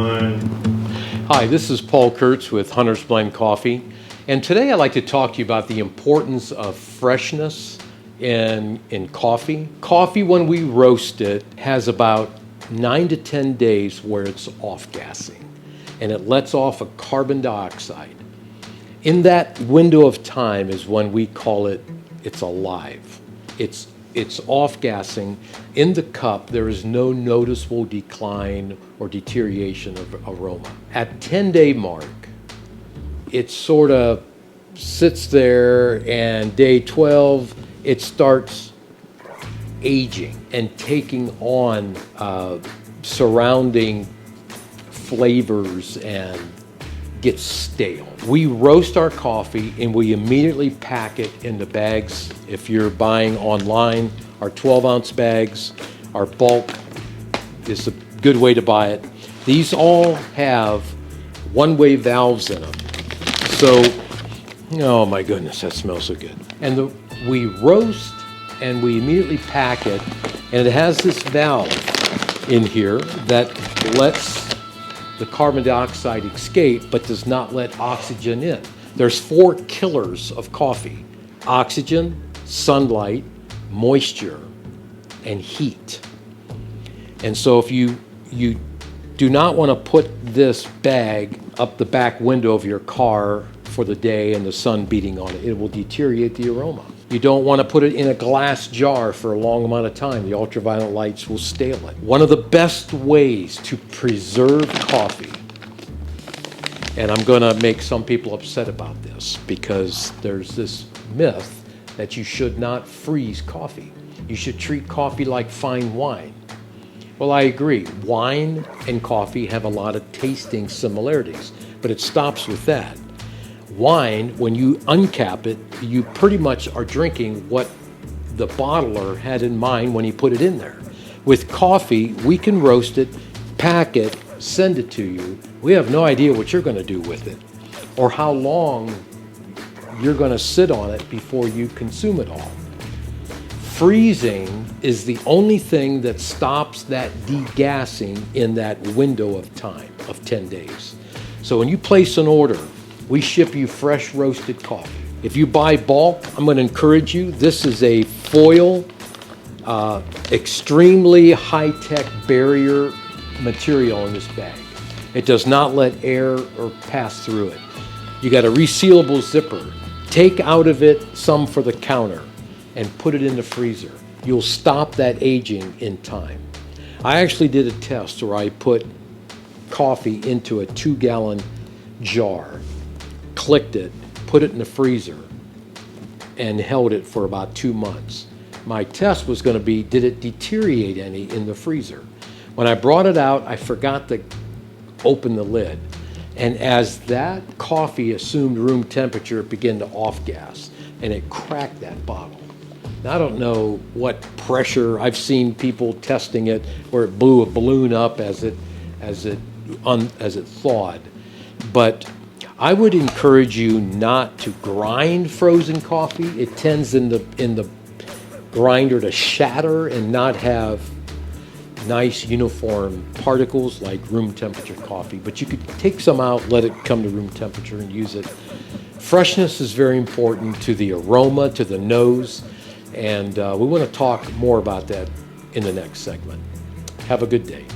everyone. Hi, this is Paul Kurtz with Hunter's Blend Coffee, and today I'd like to talk to you about the importance of freshness in coffee. Coffee, when we roast it, has about 9 to 10 days where it's off-gassing, and it lets off a carbon dioxide. In that window of time is when we call it's alive. It's off-gassing. In the cup, there is no noticeable decline or deterioration of aroma. At 10-day mark, it sort of sits there, and day 12, it starts aging and taking on surrounding flavors and gets stale. We roast our coffee and we immediately pack it in the bags. If you're buying online, our 12-ounce bags, our bulk is a good way to buy it. These all have one-way valves in them. So, oh my goodness, that smells so good. And we roast and we immediately pack it, and it has this valve in here that lets the carbon dioxide escape but does not let oxygen in. There's 4 killers of coffee: oxygen, sunlight, moisture, and heat. And so if you do not want to put this bag up the back window of your car for the day and the sun beating on it, it will deteriorate the aroma. You don't want to put it in a glass jar for a long amount of time. The ultraviolet lights will stale it. One of the best ways to preserve coffee, and I'm going to make some people upset about this because there's this myth that you should not freeze coffee. You should treat coffee like fine wine. Well, I agree. Wine and coffee have a lot of tasting similarities, but it stops with that. Wine, when you uncap it, you pretty much are drinking what the bottler had in mind when he put it in there. With coffee, we can roast it, pack it, send it to you. We have no idea what you're going to do with it or how long you're going to sit on it before you consume it all. Freezing is the only thing that stops that degassing in that window of time of 10 days. So when you place an order, we ship you fresh roasted coffee. If you buy bulk, I'm going to encourage you. This is a foil, extremely high-tech barrier material in this bag. It does not let air or pass through it. You got a resealable zipper. Take out of it some for the counter and put it in the freezer. You'll stop that aging in time. I actually did a test where I put coffee into a 2-gallon jar, clicked it, put it in the freezer, and held it for about 2 months. My test was going to be, did it deteriorate any in the freezer? When I brought it out, I forgot to open the lid. And as that coffee assumed room temperature, it began to off-gas, and it cracked that bottle. Now, I don't know what pressure. I've seen people testing it where it blew a balloon up as it thawed. But I would encourage you not to grind frozen coffee. It tends in the grinder to shatter and not have nice uniform particles like room temperature coffee. But you could take some out, let it come to room temperature, and use it. Freshness is very important to the aroma, to the nose, and we want to talk more about that in the next segment. Have a good day.